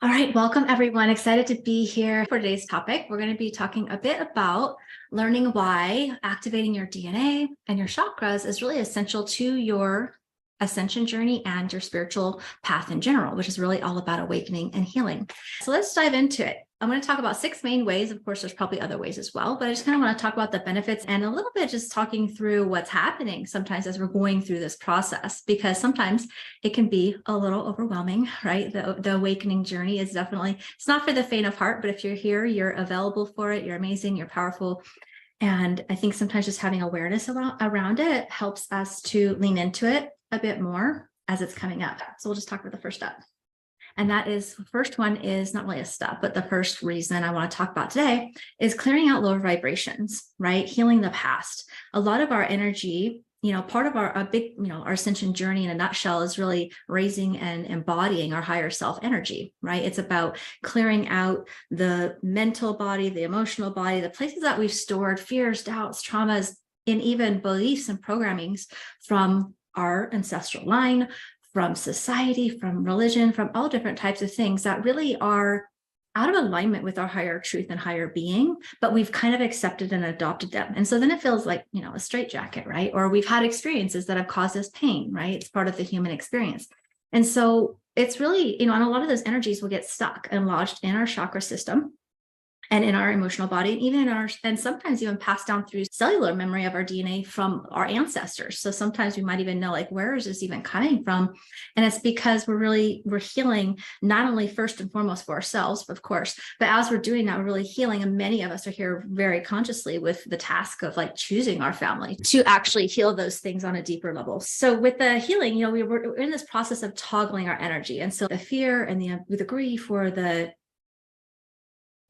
All right, welcome everyone. Excited to be here for today's topic. We're going to be talking a bit about learning why activating your DNA and your chakras is really essential to your ascension journey and your spiritual path in general, which is really all about awakening and healing. So let's dive into it. I'm going to talk about 6 main ways. Of course, there's probably other ways as well, but I just kind of want to talk about the benefits and a little bit just talking through what's happening sometimes as we're going through this process, because sometimes it can be a little overwhelming, right? The awakening journey is definitely, it's not for the faint of heart, but if you're here, you're available for it, you're amazing, you're powerful. And I think sometimes just having awareness around it helps us to lean into it a bit more as it's coming up. So we'll just talk about the first step. And that is, the first one is not really a step, but the first reason I want to talk about today is clearing out lower vibrations, right? Healing the past. A lot of our energy, part of our our ascension journey in a nutshell is really raising and embodying our higher self energy, right? It's about clearing out the mental body, the emotional body, the places that we've stored fears, doubts, traumas, and even beliefs and programmings from our ancestral line, from society, from religion, from all different types of things that really are out of alignment with our higher truth and higher being, but we've kind of accepted and adopted them. And so then it feels like, a straitjacket, right? Or we've had experiences that have caused us pain, right? It's part of the human experience. And so it's really, and a lot of those energies will get stuck and lodged in our chakra system and in our emotional body, and even and sometimes even passed down through cellular memory of our DNA from our ancestors. So sometimes we might even know, like, where is this even coming from? And it's because we're healing not only first and foremost for ourselves, of course, but as we're doing that, we're really healing. And many of us are here very consciously with the task of like choosing our family to actually heal those things on a deeper level. So with the healing, we're in this process of toggling our energy. And so the fear and the grief or the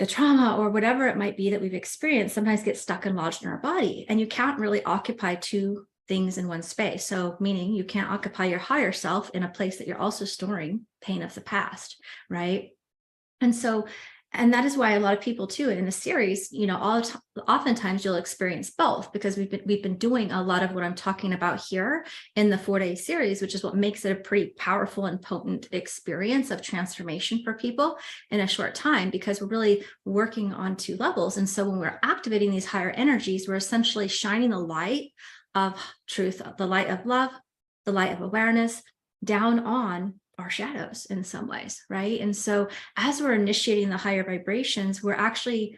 trauma or whatever it might be that we've experienced sometimes gets stuck and lodged in our body. And you can't really occupy 2 things in one space. So meaning you can't occupy your higher self in a place that you're also storing pain of the past, right? And that is why a lot of people too in the series, oftentimes you'll experience both, because we've been doing a lot of what I'm talking about here in the 4-day series, which is what makes it a pretty powerful and potent experience of transformation for people in a short time, because we're really working on 2 levels. And so when we're activating these higher energies, we're essentially shining the light of truth, the light of love, the light of awareness down on our shadows in some ways, right? And so as we're initiating the higher vibrations, we're actually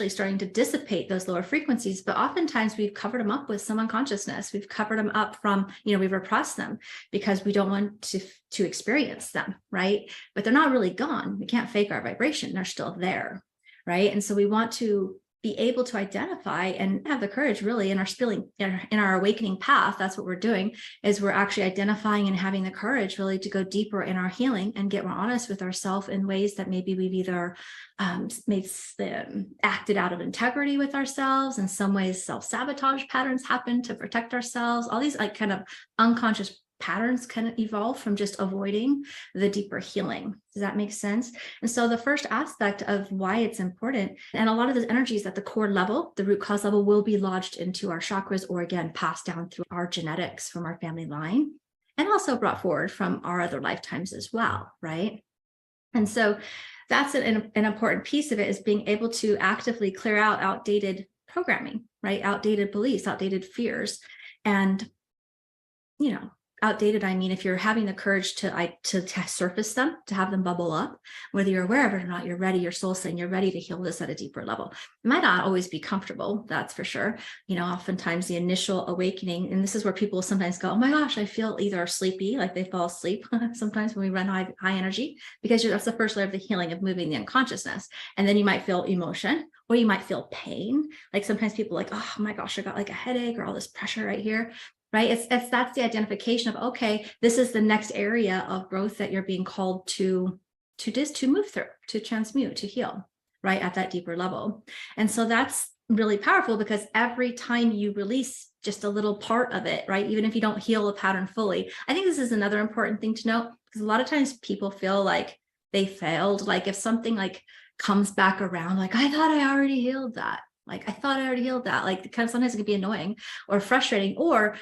starting to dissipate those lower frequencies, but oftentimes we've covered them up with some unconsciousness. We've covered them up from, we've repressed them because we don't want to experience them, right? But they're not really gone. We can't fake our vibration. They're still there, right? And so we want to be able to identify and have the courage really in our awakening path. That's what we're doing, is we're actually identifying and having the courage really to go deeper in our healing and get more honest with ourselves in ways that maybe we've either acted out of integrity with ourselves. In some ways, self-sabotage patterns happen to protect ourselves. All these like kind of unconscious patterns can evolve from just avoiding the deeper healing. Does that make sense? And so the first aspect of why it's important, and a lot of the energies at the core level, the root cause level, will be lodged into our chakras, or again, passed down through our genetics from our family line, and also brought forward from our other lifetimes as well, right? And so that's an important piece of it, is being able to actively clear out outdated programming, right? Outdated beliefs, outdated fears. And, outdated, I mean, if you're having the courage to surface them, to have them bubble up, whether you're aware of it or not, you're ready, your soul's saying you're ready to heal this at a deeper level. It might not always be comfortable, that's for sure. Oftentimes the initial awakening, and this is where people sometimes go, oh my gosh, I feel either sleepy, like they fall asleep sometimes when we run high energy, because that's the first layer of the healing, of moving the unconsciousness. And then you might feel emotion, or you might feel pain. Like sometimes people are like, oh my gosh, I got like a headache or all this pressure right here. Right? That's the identification of, okay, this is the next area of growth that you're being called to move through, to transmute, to heal, right? At that deeper level. And so that's really powerful, because every time you release just a little part of it, right? Even if you don't heal the pattern fully. I think this is another important thing to note, because a lot of times people feel like they failed. Like if something like comes back around, like, I thought I already healed that. Like, I thought I already healed that. Like, kind of sometimes it can be annoying or frustrating, or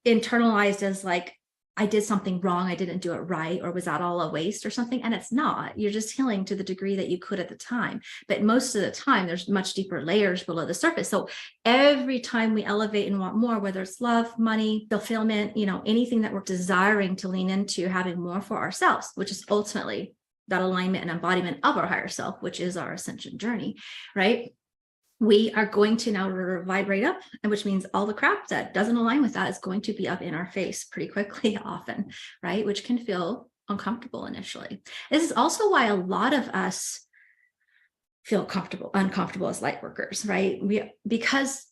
internalized as like, I did something wrong, I didn't do it right, or was that all a waste or something? And it's not. You're just healing to the degree that you could at the time. But most of the time, there's much deeper layers below the surface. So every time we elevate and want more, whether it's love, money, fulfillment, anything that we're desiring to lean into, having more for ourselves, which is ultimately that alignment and embodiment of our higher self, which is our ascension journey, right? We are going to now vibrate up, and which means all the crap that doesn't align with that is going to be up in our face pretty quickly often, right? Which can feel uncomfortable initially. This is also why a lot of us feel uncomfortable as light workers, right? Because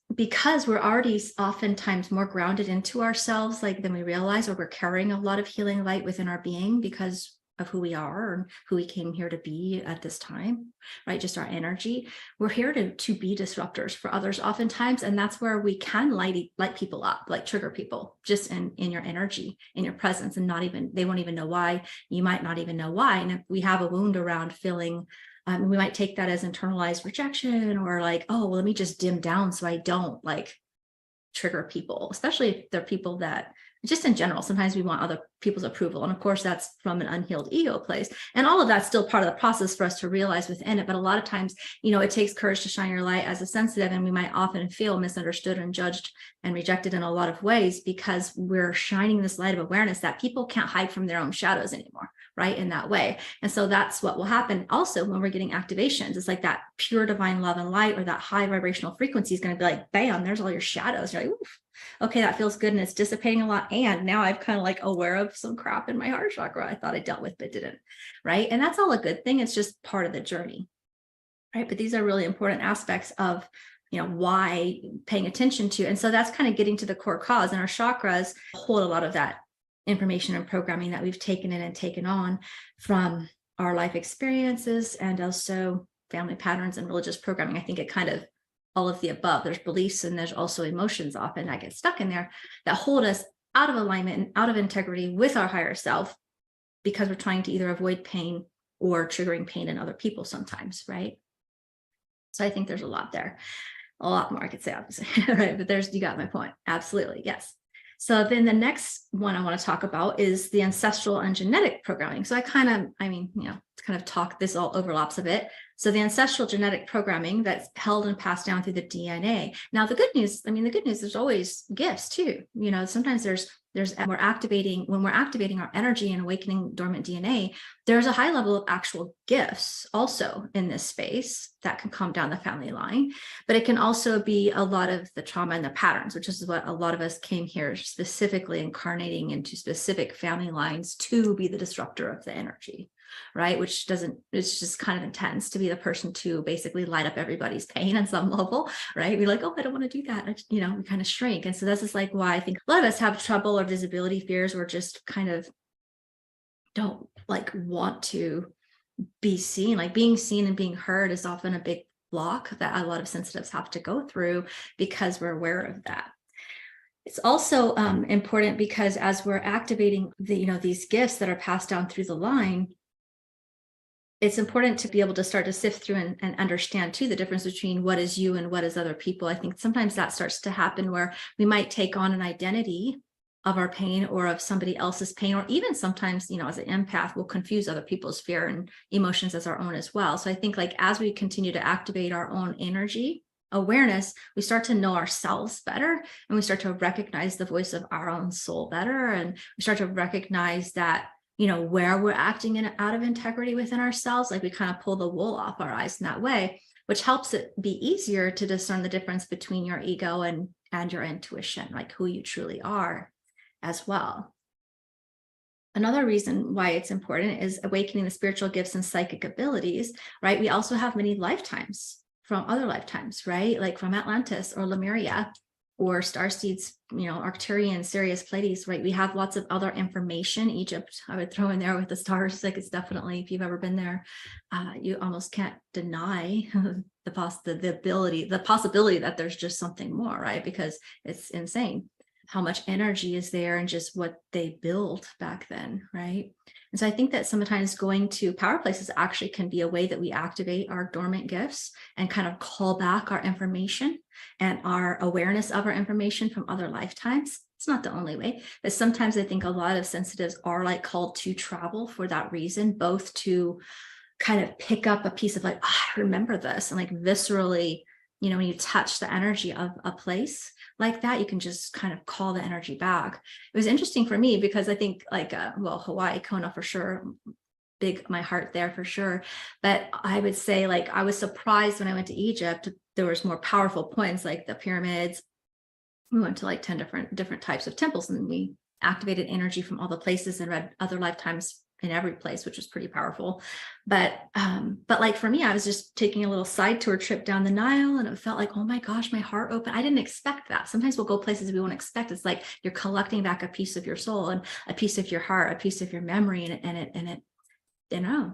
we're already oftentimes more grounded into ourselves than we realize, or we're carrying a lot of healing light within our being because of who we are and who we came here to be at this time, right? Just our energy. We're here to be disruptors for others oftentimes. And that's where we can light people up, trigger people just in your energy, in your presence, and they won't even know why. You might not even know why. And if we have a wound around feeling, we might take that as internalized rejection, or oh, well, let me just dim down so I don't trigger people, especially if they're people that just in general, sometimes we want other people's approval. And of course, that's from an unhealed ego place. And all of that's still part of the process for us to realize within it. But a lot of times, it takes courage to shine your light as a sensitive. And we might often feel misunderstood and judged and rejected in a lot of ways because we're shining this light of awareness that people can't hide from their own shadows anymore, right? In that way. And so that's what will happen also when we're getting activations. It's that pure divine love and light, or that high vibrational frequency is going to be bam, there's all your shadows. You're oof. Okay, that feels good, and it's dissipating a lot. And now I've kind of aware of some crap in my heart chakra I thought I dealt with, but didn't, right? And that's all a good thing. It's just part of the journey, right? But these are really important aspects of, why paying attention to. And so that's kind of getting to the core cause. And our chakras hold a lot of that information and programming that we've taken in and taken on from our life experiences, and also family patterns and religious programming. I think it kind of all of the above. There's beliefs and there's also emotions often that get stuck in there that hold us out of alignment and out of integrity with our higher self, because we're trying to either avoid pain or triggering pain in other people sometimes, right? So I think there's a lot there, a lot more I could say, obviously, right? But you got my point. Absolutely. Yes. So then the next one I want to talk about is the ancestral and genetic programming. So this all overlaps a bit. So the ancestral genetic programming that's held and passed down through the DNA. Now, the good news, there's always gifts too. Sometimes when we're activating our energy and awakening dormant DNA, there's a high level of actual gifts also in this space that can come down the family line. But it can also be a lot of the trauma and the patterns, which is what a lot of us came here specifically incarnating into specific family lines to be the disruptor of the energy, right? It's just kind of intense to be the person to basically light up everybody's pain on some level, right? We're oh, I don't want to do that. We kind of shrink. And so this is why I think a lot of us have trouble or visibility fears, or just kind of don't want to be seen. Being seen and being heard is often a big block that a lot of sensitives have to go through because we're aware of that. It's also important because as we're activating these gifts that are passed down through the line, it's important to be able to start to sift through and understand too the difference between what is you and what is other people. I think sometimes that starts to happen where we might take on an identity of our pain or of somebody else's pain, or even sometimes, as an empath, we'll confuse other people's fear and emotions as our own as well. So I think as we continue to activate our own energy awareness, we start to know ourselves better, and we start to recognize the voice of our own soul better. And we start to recognize that, where we're acting out of integrity within ourselves, we kind of pull the wool off our eyes in that way, which helps it be easier to discern the difference between your ego and your intuition, who you truly are as well. Another reason why it's important is awakening the spiritual gifts and psychic abilities, right? We also have many lifetimes from other lifetimes, right? From Atlantis or Lemuria or starseeds, Arcturian, Sirius, Pleiades, right? We have lots of other information. Egypt, I would throw in there with the stars. It's definitely, if you've ever been there, you almost can't deny the possibility that there's just something more, right? Because it's insane how much energy is there and just what they built back then, right? And so I think that sometimes going to power places actually can be a way that we activate our dormant gifts and kind of call back our information and our awareness of our information from other lifetimes. It's not the only way, but sometimes I think a lot of sensitives are like called to travel for that reason, both to kind of pick up a piece of like, oh, I remember this, and like viscerally, when you touch the energy of a place like that, you can just kind of call the energy back. It was interesting for me because I think like, Hawaii, Kona for sure, big, my heart there for sure. But I would say like, I was surprised when I went to Egypt, there was more powerful points like the pyramids. We went to like 10 different types of temples, and we activated energy from all the places and read other lifetimes in every place, which was pretty powerful. But like for me, I was just taking a little side tour trip down the Nile, and it felt like, oh my gosh, my heart opened. I didn't expect that. Sometimes we'll go places we won't expect. It's like you're collecting back a piece of your soul and a piece of your heart, a piece of your memory, and it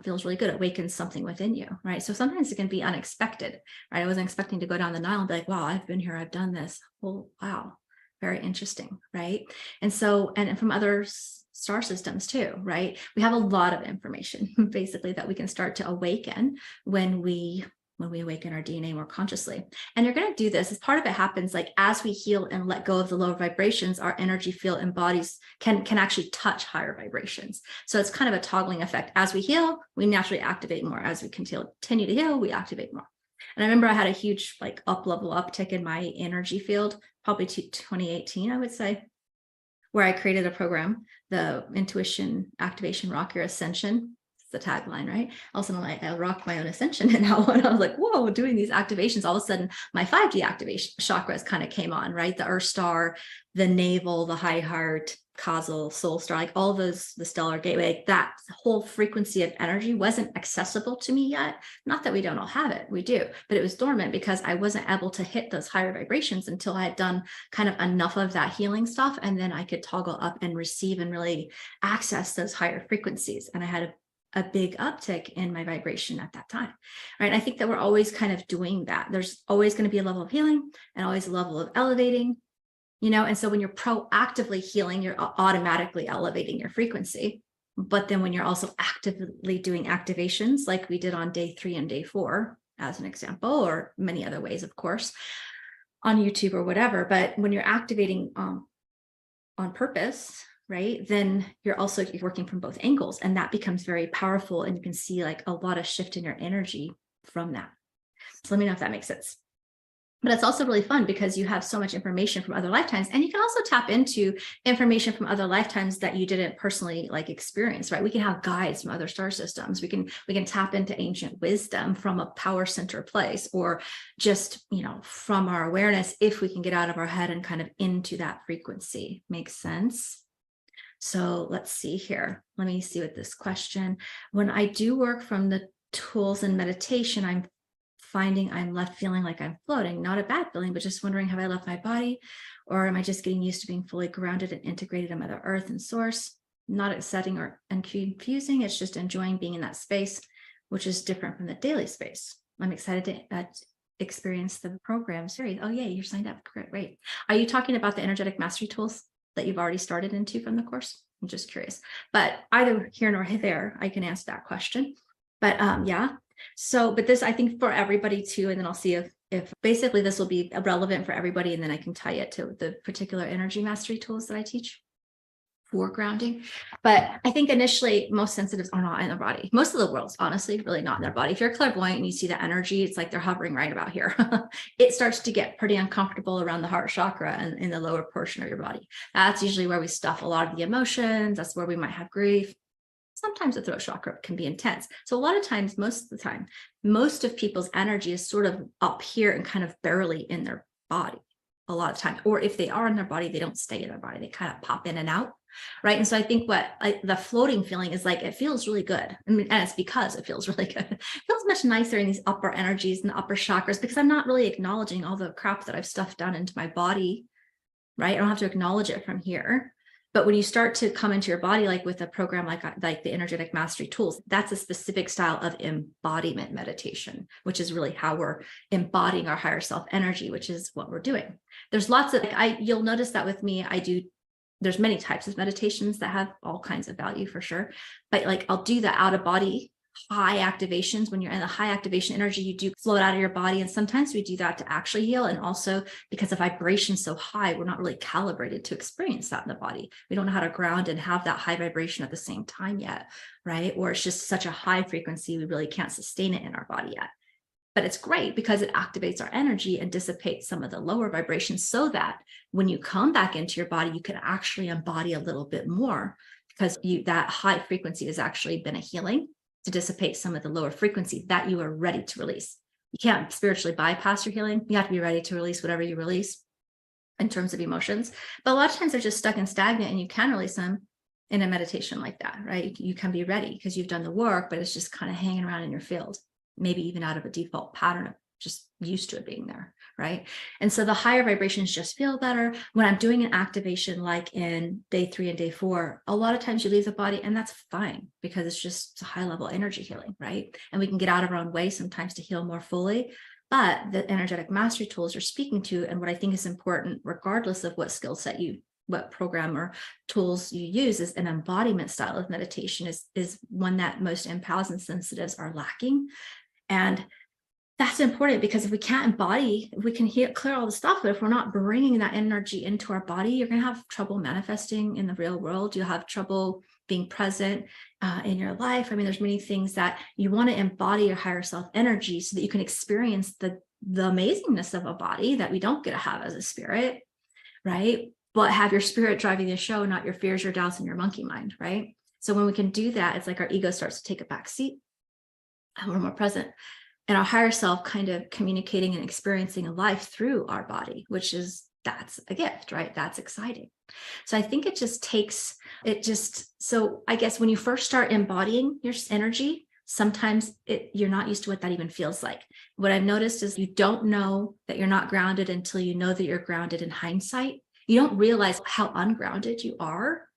feels really good. It awakens something within you, right? So sometimes it can be unexpected, right? I wasn't expecting to go down the Nile and be like, wow, I've been here, I've done this. Oh, wow, very interesting, right? And so, and from other star systems too, right? We have a lot of information basically that we can start to awaken when we awaken our DNA more consciously. And you're going to do this as part of it happens like as we heal and let go of the lower vibrations, our energy field and bodies can actually touch higher vibrations. So it's kind of a toggling effect. As we heal, we naturally activate more. As we continue to heal, we activate more. And I remember I had a huge like level uptick in my energy field, probably to 2018, I would say, where I created a program, the Intuition Activation Rock Your Ascension. It's the tagline, right? Also, I rock my own ascension. And now when I was like, whoa, doing these activations, all of a sudden my 5D activation chakras kind of came on, right? The Earth Star, the navel, the high heart, causal, soul star, like all those, the stellar gateway, that whole frequency of energy wasn't accessible to me yet. Not that we don't all have it, we do, but it was dormant because I wasn't able to hit those higher vibrations until I had done kind of enough of that healing stuff. And then I could toggle up and receive and really access those higher frequencies. And I had a big uptick in my vibration at that time, right? And I think that we're always kind of doing that. There's always going to be a level of healing and always a level of elevating. And so when you're proactively healing, you're automatically elevating your frequency. But then when you're also actively doing activations, like we did on day 3 and day 4, as an example, or many other ways, of course, on YouTube or whatever. But when you're activating on purpose, right, then you're working from both angles, and that becomes very powerful. And you can see like a lot of shift in your energy from that. So let me know if that makes sense. But it's also really fun because you have so much information from other lifetimes, and you can also tap into information from other lifetimes that you didn't personally like experience, right? We can have guides from other star systems. We can tap into ancient wisdom from a power center place, or just, from our awareness, if we can get out of our head and kind of into that frequency. Makes sense? So let's see here. Let me see what this question. When I do work from the tools and meditation, I'm finding I'm left feeling like I'm floating, not a bad feeling, but just wondering, have I left my body, or am I just getting used to being fully grounded and integrated in Mother Earth and Source? Not upsetting and confusing. It's just enjoying being in that space, which is different from the daily space. I'm excited to experience the program series. Oh, yay, you're signed up. Great. Are you talking about the energetic mastery tools that you've already started into from the course? I'm just curious. But either here nor there, I can answer that question. But yeah. So, but this, I think, for everybody too, and then I'll see if basically this will be relevant for everybody, and then I can tie it to the particular energy mastery tools that I teach for grounding. But I think initially most sensitives are not in their body. Most of the world's honestly really not in their body. If you're clairvoyant and you see the energy, it's like they're hovering right about here. It starts to get pretty uncomfortable around the heart chakra and in the lower portion of your body. That's usually where we stuff a lot of the emotions. That's where we might have grief. Sometimes the throat chakra can be intense. So a lot of times, most of the time, most of people's energy is sort of up here and kind of barely in their body a lot of time. Or if they are in their body, they don't stay in their body. They kind of pop in and out, right? And so I think the floating feeling is like, it feels really good. I mean, and it's because it feels really good. It feels much nicer in these upper energies and the upper chakras, because I'm not really acknowledging all the crap that I've stuffed down into my body, right? I don't have to acknowledge it from here. But when you start to come into your body, like with a program like the energetic mastery tools, that's a specific style of embodiment meditation, which is really how we're embodying our higher self energy, which is what we're doing. There's lots of, you'll notice that with me, there's many types of meditations that have all kinds of value for sure. But like, I'll do the out of body high activations. When you're in the high activation energy, you do float out of your body. And sometimes we do that to actually heal. And also because the vibration's so high, we're not really calibrated to experience that in the body. We don't know how to ground and have that high vibration at the same time yet, right? Or it's just such a high frequency, we really can't sustain it in our body yet. But it's great because it activates our energy and dissipates some of the lower vibrations so that when you come back into your body, you can actually embody a little bit more because that high frequency has actually been a healing to dissipate some of the lower frequency that you are ready to release. You can't spiritually bypass your healing. You have to be ready to release whatever you release in terms of emotions. But a lot of times they're just stuck and stagnant, and you can release them in a meditation like that, right? You can be ready because you've done the work, but it's just kind of hanging around in your field, maybe even out of a default pattern of just used to it being there, right? And so the higher vibrations just feel better. When I'm doing an activation like in day 3 and day 4, a lot of times you leave the body, and that's fine because it's just a high level energy healing, right? And we can get out of our own way sometimes to heal more fully. But the energetic mastery tools you're speaking to, and what I think is important, regardless of what skill set what program or tools you use, is an embodiment style of meditation is one that most empaths and sensitives are lacking. And that's important because if we can't embody, we can clear all the stuff, but if we're not bringing that energy into our body, you're going to have trouble manifesting in the real world. You'll have trouble being present in your life. I mean, there's many things that you want to embody your higher self energy so that you can experience the amazingness of a body that we don't get to have as a spirit, right? But have your spirit driving the show, not your fears, your doubts, and your monkey mind, right? So when we can do that, it's like our ego starts to take a back seat and we're more present. And our higher self kind of communicating and experiencing a life through our body, that's a gift, right? That's exciting. So I think so I guess when you first start embodying your energy, sometimes you're not used to what that even feels like. What I've noticed is you don't know that you're not grounded until you know that you're grounded in hindsight. You don't realize how ungrounded you are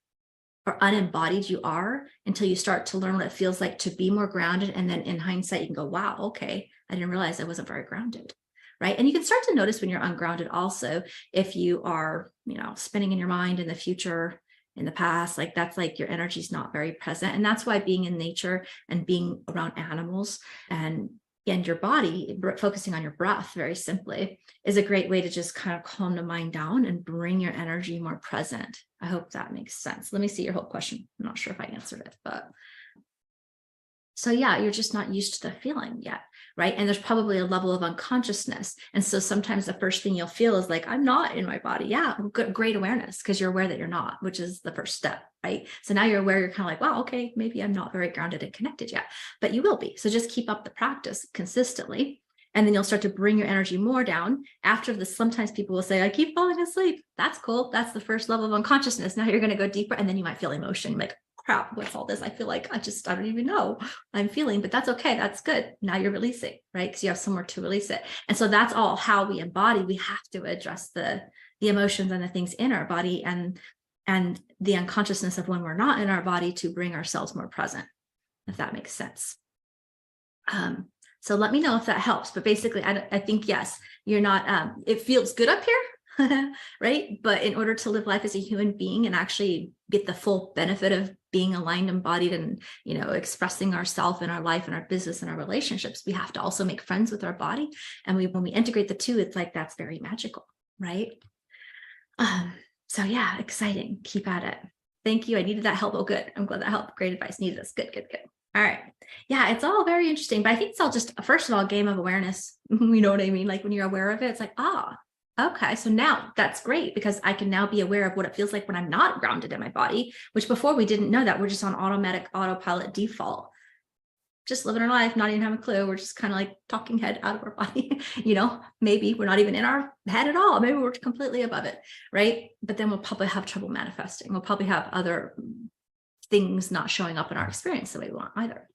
or unembodied you are until you start to learn what it feels like to be more grounded. And then in hindsight, you can go, wow, okay, I didn't realize I wasn't very grounded, right? And you can start to notice when you're ungrounded also, if you are, spinning in your mind in the future, in the past, like that's like your energy's not very present. And that's why being in nature and being around animals and your body, focusing on your breath very simply, is a great way to just kind of calm the mind down and bring your energy more present. I hope that makes sense. Let me see your whole question. I'm not sure if I answered it, but so yeah, you're just not used to the feeling yet, right? And there's probably a level of unconsciousness. And so sometimes the first thing you'll feel is like, I'm not in my body. Yeah, great awareness, because you're aware that you're not, which is the first step, right? So now you're aware, you're kind of like, wow, okay, maybe I'm not very grounded and connected yet, but you will be. So just keep up the practice consistently. And then you'll start to bring your energy more down. After this, sometimes people will say, I keep falling asleep. That's cool. That's the first level of unconsciousness. Now you're going to go deeper. And then you might feel emotion like, crap, what's all this? I feel like I don't even know I'm feeling, but that's okay. That's good. Now you're releasing, right? Because you have somewhere to release it. And so that's all how we embody. We have to address the emotions and the things in our body and the unconsciousness of when we're not in our body to bring ourselves more present, if that makes sense. So let me know if that helps. But basically, I think, yes, you're not, it feels good up here, right? But in order to live life as a human being and actually get the full benefit of being aligned, embodied, and, expressing ourselves in our life and our business and our relationships, we have to also make friends with our body. And when we integrate the two, it's like, that's very magical, right? So yeah, exciting. Keep at it. Thank you. I needed that help. Oh, good. I'm glad that helped. Great advice. Needed this. Good. All right. Yeah, it's all very interesting, but I think it's all just, first of all, a game of awareness. You know what I mean? Like when you're aware of it, it's like, okay. So now that's great because I can now be aware of what it feels like when I'm not grounded in my body, which before we didn't know that. We're just on autopilot default, just living our life, not even having a clue. We're just kind of like talking head out of our body, maybe we're not even in our head at all. Maybe we're completely above it. Right. But then we'll probably have trouble manifesting. We'll probably have other things not showing up in our experience the way we want either.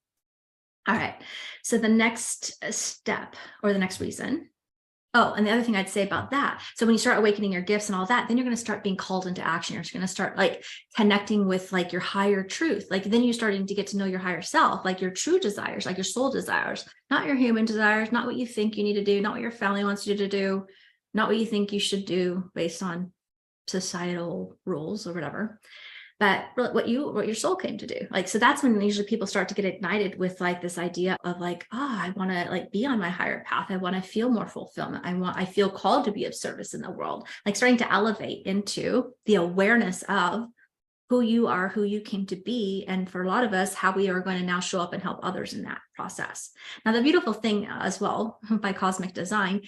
All right. So the next step or the next reason Oh, and the other thing I'd say about that, so when you start awakening your gifts and all that, then you're going to start being called into action. You're going to start like connecting with like your higher truth. Like then you're starting to get to know your higher self, like your true desires, like your soul desires, not your human desires, not what you think you need to do, not what your family wants you to do, not what you think you should do based on societal rules or whatever, but what your soul came to do. Like, so that's when usually people start to get ignited with like this idea of like, oh, I want to like be on my higher path. I want to feel more fulfillment. I feel called to be of service in the world, like starting to elevate into the awareness of who you are, who you came to be. And for a lot of us, how we are going to now show up and help others in that process. Now, the beautiful thing as well by cosmic design,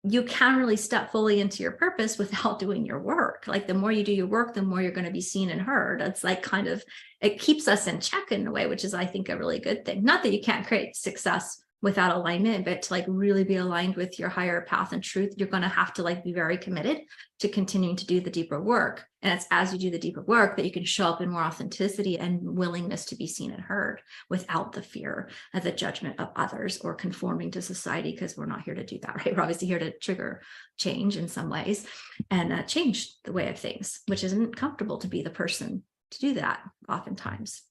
you can really step fully into your purpose without doing your work. Like the more you do your work, the more you're going to be seen and heard. It's like kind of, it keeps us in check in a way, which is, I think, a really good thing. Not that you can't create success without alignment, but to like really be aligned with your higher path and truth, you're going to have to like be very committed to continuing to do the deeper work. And it's as you do the deeper work that you can show up in more authenticity and willingness to be seen and heard without the fear of the judgment of others or conforming to society, because we're not here to do that, right? We're obviously here to trigger change in some ways and change the way of things, which isn't comfortable to be the person to do that oftentimes.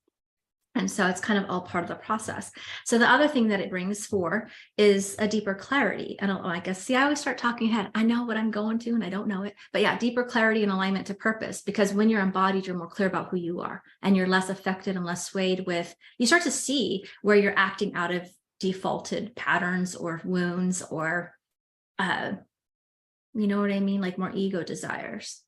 And so it's kind of all part of the process. So the other thing that it brings for is a deeper clarity. And I guess, see, I always start talking ahead. I know what I'm going to, and I don't know it. But yeah, deeper clarity and alignment to purpose, because when you're embodied, you're more clear about who you are, and you're less affected and less swayed with, you start to see where you're acting out of defaulted patterns or wounds or, you know what I mean? Like more ego desires.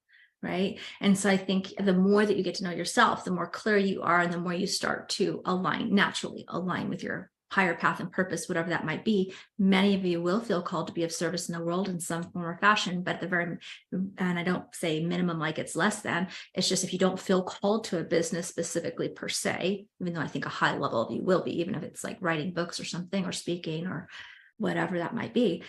Right. And so I think the more that you get to know yourself, the more clear you are, and the more you start to naturally align with your higher path and purpose, whatever that might be. Many of you will feel called to be of service in the world in some form or fashion, but and I don't say minimum like it's less than, it's just if you don't feel called to a business specifically per se, even though I think a high level of you will be, even if it's like writing books or something or speaking or whatever that might be.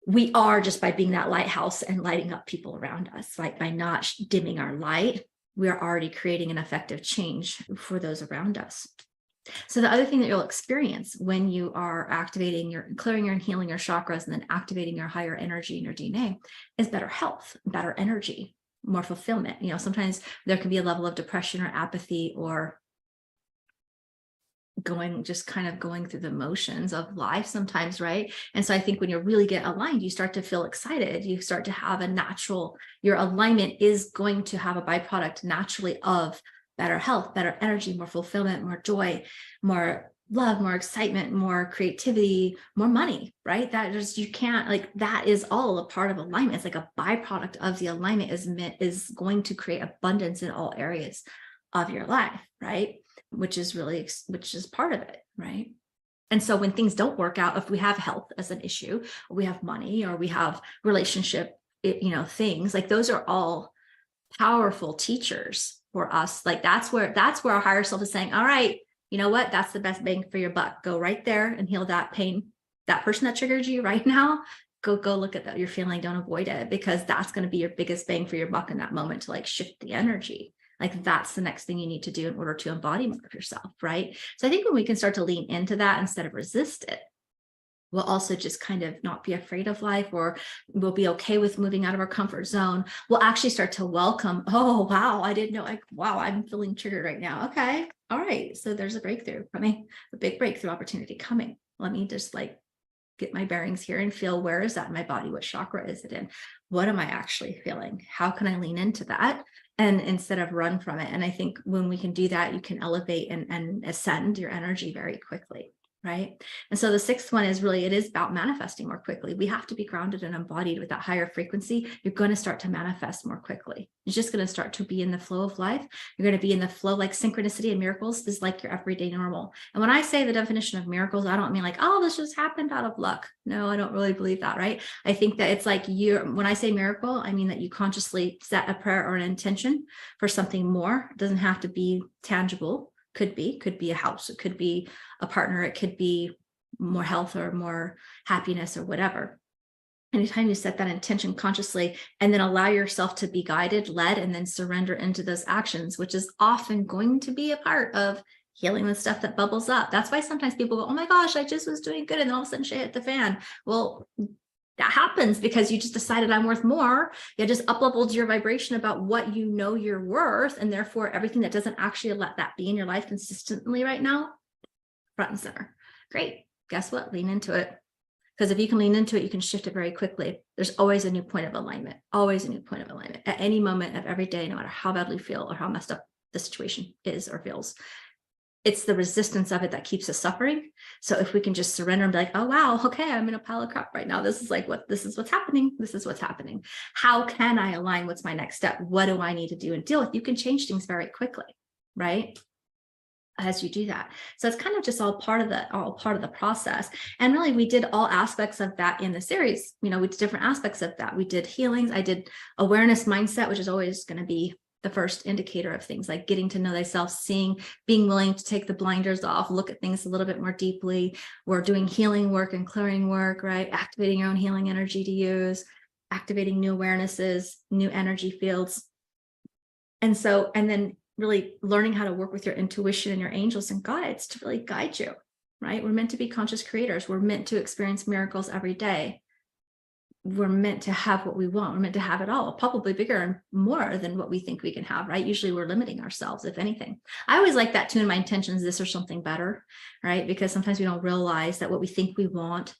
We are, just by being that lighthouse and lighting up people around us, like by not dimming our light, we are already creating an effective change for those around us. So the other thing that you'll experience when you are clearing and healing your chakras and then activating your higher energy in your DNA is better health, better energy, more fulfillment. You know, sometimes there can be a level of depression or apathy or going through the motions of life sometimes, right? And so I think when you really get aligned, you start to feel excited. You start to have your alignment is going to have a byproduct naturally of better health, better energy, more fulfillment, more joy, more love, more excitement, more creativity, more money, right? That is all a part of alignment. It's like a byproduct of the alignment is going to create abundance in all areas of your life, right? Which is part of it, right? And so when things don't work out, if we have health as an issue, or we have money, or we have relationship, things like those are all powerful teachers for us. Like that's where our higher self is saying, all right, you know what? That's the best bang for your buck. Go right there and heal that pain. That person that triggered you right now, go look at that. You're feeling, don't avoid it, because that's going to be your biggest bang for your buck in that moment to like shift the energy. Like that's the next thing you need to do in order to embody more of yourself, right? So I think when we can start to lean into that instead of resist it, we'll also just kind of not be afraid of life, or we'll be okay with moving out of our comfort zone. We'll actually start to welcome, oh, wow, I didn't know, wow, I'm feeling triggered right now. Okay, all right, so there's a breakthrough coming, a big breakthrough opportunity coming. Let me just like get my bearings here and feel, where is that in my body? What chakra is it in? What am I actually feeling? How can I lean into that? And instead of run from it. And I think when we can do that, you can elevate and ascend your energy very quickly. Right. And so the sixth one is really, it is about manifesting more quickly. We have to be grounded and embodied with that higher frequency. You're going to start to manifest more quickly. You're just going to start to be in the flow of life. You're going to be in the flow, like synchronicity and miracles is like your everyday normal. And when I say the definition of miracles, I don't mean like, oh, this just happened out of luck. No, I don't really believe that. Right. I think that it's like when I say miracle, I mean that you consciously set a prayer or an intention for something more. It doesn't have to be tangible. Could be a house, it could be a partner, it could be more health or more happiness or whatever. Anytime you set that intention consciously and then allow yourself to be guided, led, and then surrender into those actions, which is often going to be a part of healing the stuff that bubbles up. That's why sometimes people go, oh my gosh, I just was doing good, and then all of a sudden shit hit the fan. Well, That happens because you just decided I'm worth more. You just up-leveled your vibration about what you know you're worth. And therefore, everything that doesn't actually let that be in your life consistently right now, front and center. Great. Guess what? Lean into it. Because if you can lean into it, you can shift it very quickly. There's always a new point of alignment, always a new point of alignment at any moment of every day, no matter how badly you feel or how messed up the situation is or feels. It's the resistance of it that keeps us suffering. So if we can just surrender and be like, oh, wow, okay, I'm in a pile of crap right now. This is what's happening. This is what's happening. How can I align? What's my next step? What do I need to do and deal with? You can change things very quickly, right? As you do that. So it's kind of just all part of the process. And really, we did all aspects of that in the series. We did different aspects of that. We did healings. I did awareness mindset, which is always going to be the first indicator of things, like getting to know thyself, being willing to take the blinders off, look at things a little bit more deeply. We're doing healing work and clearing work, right? Activating your own healing energy to use, activating new awarenesses, new energy fields. And then really learning how to work with your intuition and your angels and guides to really guide you, right? We're meant to be conscious creators. We're meant to experience miracles every day. We're meant to have what we want. We're meant to have it all, probably bigger and more than what we think we can have, right? Usually we're limiting ourselves, if anything. I always like that too in my intentions, this or something better, right? Because sometimes we don't realize that what we think we want,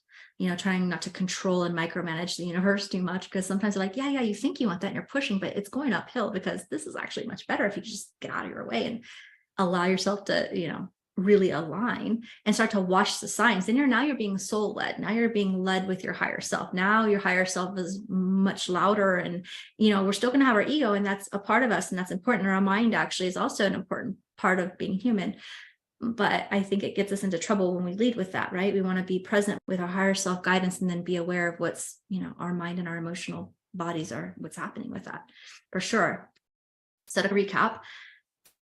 trying not to control and micromanage the universe too much, because sometimes they're like, yeah, you think you want that and you're pushing, but it's going uphill because this is actually much better if you just get out of your way and allow yourself to, really align and start to watch the signs. Then you're being soul led. Now you're being led with your higher self. Now your higher self is much louder, and we're still going to have our ego, and that's a part of us, and that's important. And our mind actually is also an important part of being human. But I think it gets us into trouble when we lead with that, right? We want to be present with our higher self guidance and then be aware of what's, our mind and our emotional bodies are, what's happening with that, for sure. So to recap,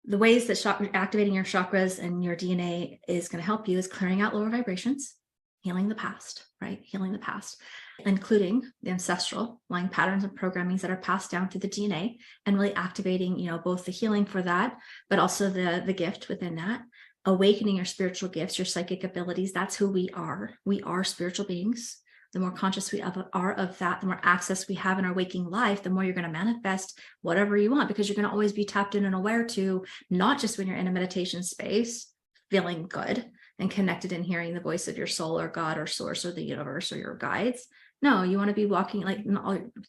the ways that activating your chakras and your DNA is going to help you is clearing out lower vibrations, healing the past, right? Healing the past, including the ancestral line patterns and programmings that are passed down through the DNA, and really activating, both the healing for that, but also the gift within that, awakening your spiritual gifts, your psychic abilities. That's who we are. We are spiritual beings. The more conscious we are of that, the more access we have in our waking life, the more you're going to manifest whatever you want, because you're going to always be tapped in and aware to, not just when you're in a meditation space, feeling good and connected and hearing the voice of your soul or God or source or the universe or your guides. No, you want to be walking like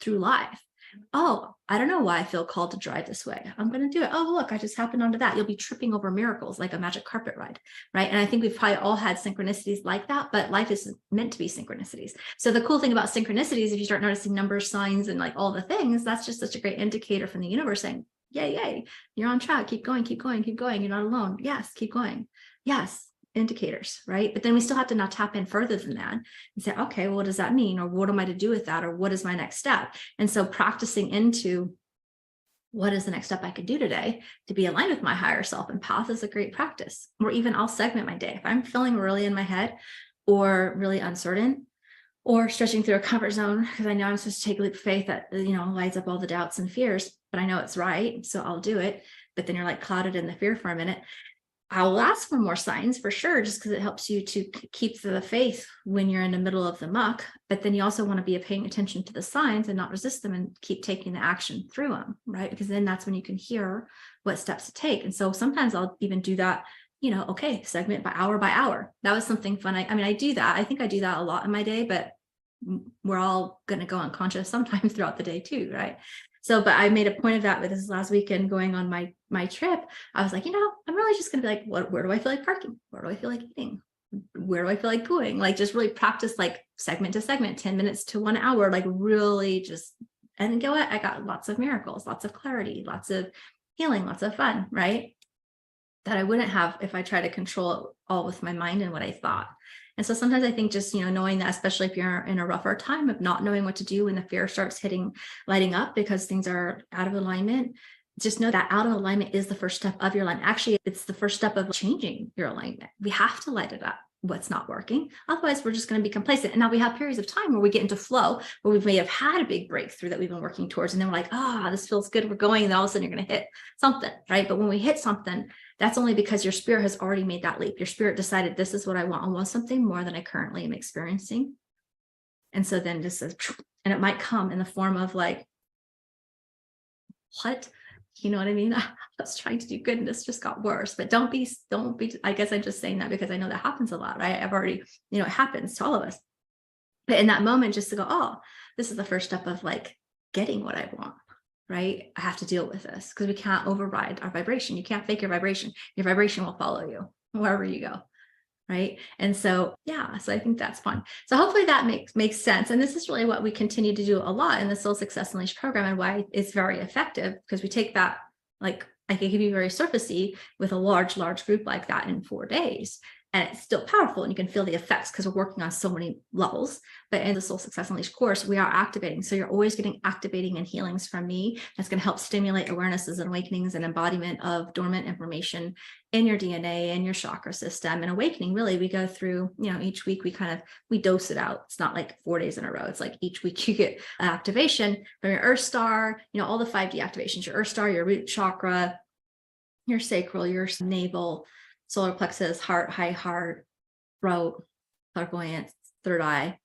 through life. Oh, I don't know why I feel called to drive this way. I'm going to do it. Oh, look, I just happened onto that. You'll be tripping over miracles like a magic carpet ride, right? And I think we've probably all had synchronicities like that, but life is meant to be synchronicities. So the cool thing about synchronicities, if you start noticing numbers, signs, and like all the things, that's just such a great indicator from the universe saying, yay, you're on track. Keep going. You're not alone. Yes, keep going. Yes. Indicators, right? But then we still have to now tap in further than that and say, okay, well, what does that mean? Or what am I to do with that? Or what is my next step? And so practicing into what is the next step I could do today to be aligned with my higher self and path is a great practice. Or even I'll segment my day. If I'm feeling really in my head or really uncertain or stretching through a comfort zone, because I know I'm supposed to take a leap of faith that, lights up all the doubts and fears, but I know it's right. So I'll do it. But then you're like clouded in the fear for a minute. I'll ask for more signs for sure, just because it helps you to keep the faith when you're in the middle of the muck. But then you also want to be paying attention to the signs and not resist them and keep taking the action through them, right? Because then that's when you can hear what steps to take. And so sometimes I'll even do that, okay, segment by hour. That was something fun. I do that. I think I do that a lot in my day, but we're all going to go unconscious sometimes throughout the day too, right? So, but I made a point of that with this last weekend going on my trip. I was like, I'm really just going to be like, where do I feel like parking? Where do I feel like eating? Where do I feel like going? Like just really practice like segment to segment, 10 minutes to 1 hour, like really just, and then I got lots of miracles, lots of clarity, lots of healing, lots of fun, right? That I wouldn't have if I try to control it all with my mind and what I thought. And so sometimes I think just, knowing that, especially if you're in a rougher time of not knowing what to do when the fear starts lighting up because things are out of alignment, just know that out of alignment is the first step of your alignment. Actually, it's the first step of changing your alignment. We have to light it up. What's not working. Otherwise, we're just going to be complacent. And now we have periods of time where we get into flow, where we may have had a big breakthrough that we've been working towards. And then we're like, this feels good. We're going. And then all of a sudden you're going to hit something, right? But when we hit something, that's only because your spirit has already made that leap. Your spirit decided, this is what I want. I want something more than I currently am experiencing. And so then just says, and it might come in the form of like, what? You know what I mean? I was trying to do good and this just got worse. But don't be, I guess I'm just saying that because I know that happens a lot, right? I've already, it happens to all of us. But in that moment, just to go, oh, this is the first step of like getting what I want, right? I have to deal with this because we can't override our vibration. You can't fake your vibration. Your vibration will follow you wherever you go. Right. And so, yeah, so I think that's fun. So hopefully that makes sense. And this is really what we continue to do a lot in the Soul Success Unleashed program and why it's very effective, because we take that, like I can give you very surfacey with a large group like that in 4 days. And it's still powerful and you can feel the effects because we're working on so many levels. But in the Soul Success Unleashed course, we are activating. So you're always getting activating and healings from me. That's going to help stimulate awarenesses and awakenings and embodiment of dormant information in your DNA and your chakra system. And awakening, really, we go through, each week we dose it out. It's not like 4 days in a row. It's like each week you get an activation from your Earth Star, all the 5D activations, your Earth Star, your root chakra, your sacral, your navel, solar plexus, heart, high heart, throat, clairvoyance, third eye,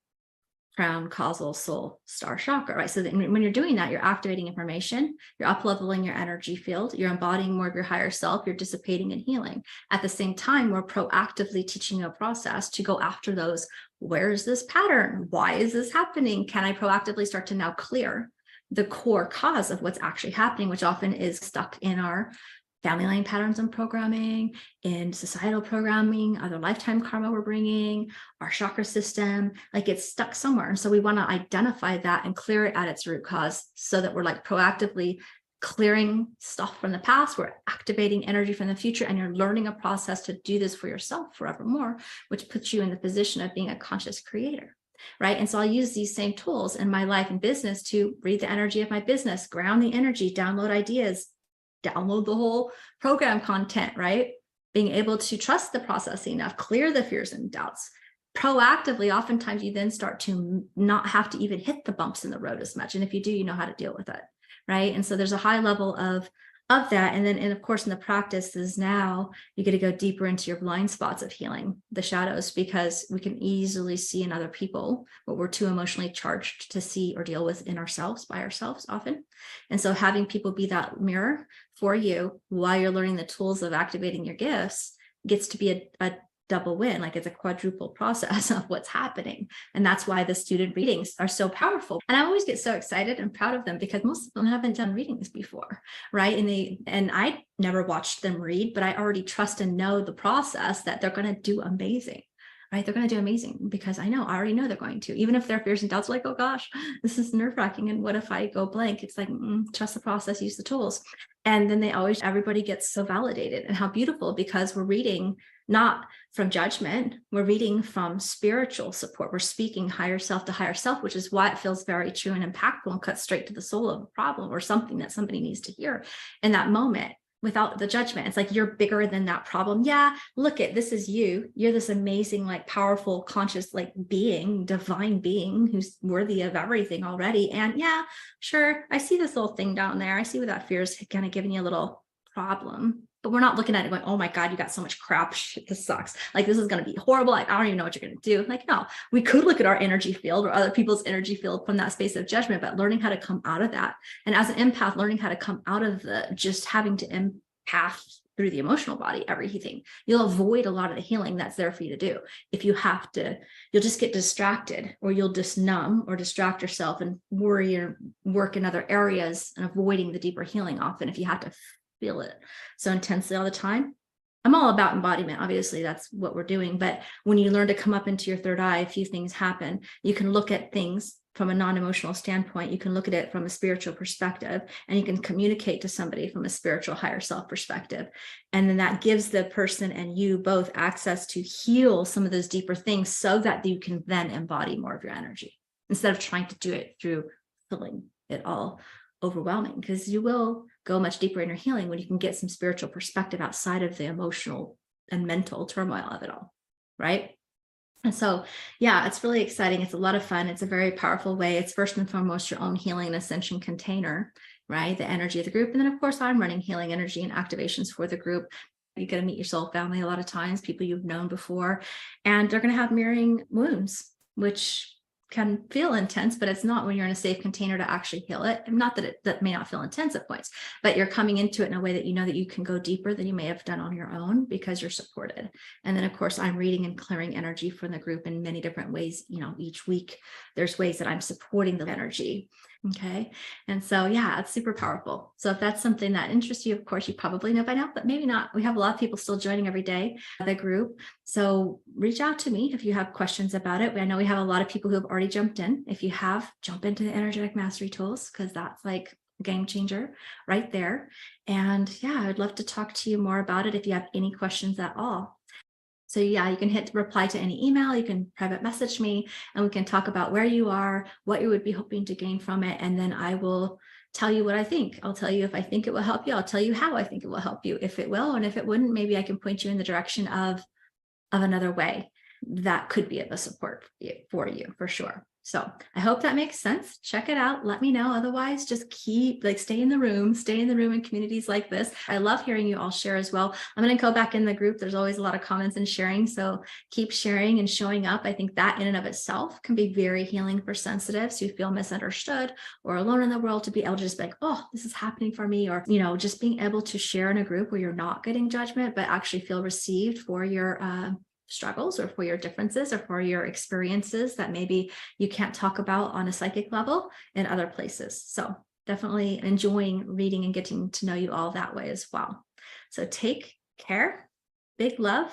crown, causal, soul, star chakra, right? So that when you're doing that, you're activating information, you're up-leveling your energy field, you're embodying more of your higher self, you're dissipating and healing. At the same time, we're proactively teaching you a process to go after those. Where is this pattern? Why is this happening? Can I proactively start to now clear the core cause of what's actually happening, which often is stuck in our family line patterns and programming, in societal programming, other lifetime karma we're bringing, our chakra system, like it's stuck somewhere. And so we want to identify that and clear it at its root cause so that we're like proactively clearing stuff from the past. We're activating energy from the future, and you're learning a process to do this for yourself forevermore, which puts you in the position of being a conscious creator. Right. And so I'll use these same tools in my life and business to read the energy of my business, ground the energy, download ideas, download the whole program content, right? Being able to trust the process enough, clear the fears and doubts. Proactively, oftentimes you then start to not have to even hit the bumps in the road as much. And if you do, you know how to deal with it, right? And so there's a high level of that. And then, and of course, in the practices now, you get to go deeper into your blind spots of healing, the shadows, because we can easily see in other people what we're too emotionally charged to see or deal with in ourselves, by ourselves often. And so having people be that mirror for you while you're learning the tools of activating your gifts gets to be a double win. Like it's a quadruple process of what's happening. And that's why the student readings are so powerful. And I always get so excited and proud of them because most of them haven't done readings before, right? And I never watched them read, but I already trust and know the process that they're going to do amazing. Right? They're going to do amazing because I already know they're going to, even if their fears and doubts are like, oh gosh, this is nerve wracking. And what if I go blank? It's like, trust the process, use the tools. And then everybody gets so validated, and how beautiful, because we're reading not from judgment, we're reading from spiritual support. We're speaking higher self to higher self, which is why it feels very true and impactful and cuts straight to the soul of a problem or something that somebody needs to hear in that moment. Without the judgment. It's like, you're bigger than that problem. Yeah, look at, this is you. You're this amazing, like powerful, conscious, like being, divine being who's worthy of everything already. And yeah, sure, I see this little thing down there. I see where that fear is kind of giving you a little problem. But we're not looking at it going, oh my God, you got so much crap. Shit, this sucks. Like, this is going to be horrible. Like, I don't even know what you're going to do. Like, no, we could look at our energy field or other people's energy field from that space of judgment, but learning how to come out of that. And as an empath, learning how to come out of the just having to empath through the emotional body, everything. You'll avoid a lot of the healing that's there for you to do. If you have to, you'll just get distracted, or you'll just numb or distract yourself and worry or work in other areas and avoiding the deeper healing often if you have to feel it so intensely all the time. I'm all about embodiment. Obviously, that's what we're doing. But when you learn to come up into your third eye, a few things happen. You can look at things from a non-emotional standpoint. You can look at it from a spiritual perspective, and you can communicate to somebody from a spiritual higher self perspective. And then that gives the person and you both access to heal some of those deeper things so that you can then embody more of your energy instead of trying to do it through filling it all overwhelming, because you will go much deeper in your healing when you can get some spiritual perspective outside of the emotional and mental turmoil of it all, right? And so, yeah, it's really exciting. It's a lot of fun. It's a very powerful way. It's first and foremost your own healing and ascension container, right? The energy of the group. And then, of course, I'm running healing energy and activations for the group. You get to meet your soul family a lot of times, people you've known before, and they're going to have mirroring wounds, which can feel intense, but it's not when you're in a safe container to actually heal it. Not that that may not feel intense at points, but you're coming into it in a way that you know that you can go deeper than you may have done on your own because you're supported. And then of course I'm reading and clearing energy from the group in many different ways. Each week there's ways that I'm supporting the energy. Okay. And so, yeah, it's super powerful. So if that's something that interests you, of course, you probably know by now, but maybe not. We have a lot of people still joining every day, the group. So reach out to me if you have questions about it. I know we have a lot of people who have already jumped in. If you have, jump into the energetic mastery tools, because that's like a game changer right there. And yeah, I'd love to talk to you more about it if you have any questions at all. So yeah, you can hit reply to any email, you can private message me, and we can talk about where you are, what you would be hoping to gain from it. And then I will tell you what I think. I'll tell you if I think it will help you. I'll tell you how I think it will help you, if it will. And if it wouldn't, maybe I can point you in the direction of another way that could be of a support for you, for sure. So I hope that makes sense. Check it out. Let me know. Otherwise, just stay in the room in communities like this. I love hearing you all share as well. I'm going to go back in the group. There's always a lot of comments and sharing. So keep sharing and showing up. I think that in and of itself can be very healing for sensitives who feel misunderstood or alone in the world, to be able to just be like, oh, this is happening for me. Or, just being able to share in a group where you're not getting judgment, but actually feel received for your, struggles or for your differences or for your experiences that maybe you can't talk about on a psychic level in other places. So definitely enjoying reading and getting to know you all that way as well. So take care, big love,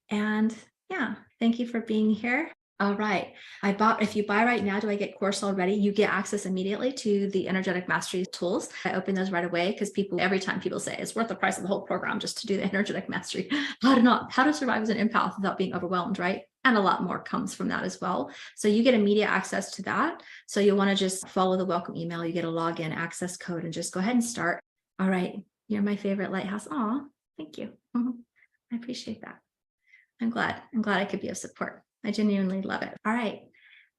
and yeah, thank you for being here. All right. If you buy right now, do I get course already? You get access immediately to the energetic mastery tools. I open those right away because every time people say it's worth the price of the whole program just to do the energetic mastery, how to survive as an empath without being overwhelmed, right? And a lot more comes from that as well. So you get immediate access to that. So you'll want to just follow the welcome email. You get a login access code and just go ahead and start. All right. You're my favorite lighthouse. Aw, thank you. I appreciate that. I'm glad I could be of support. I genuinely love it. All right.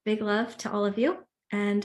Big love to all of you. And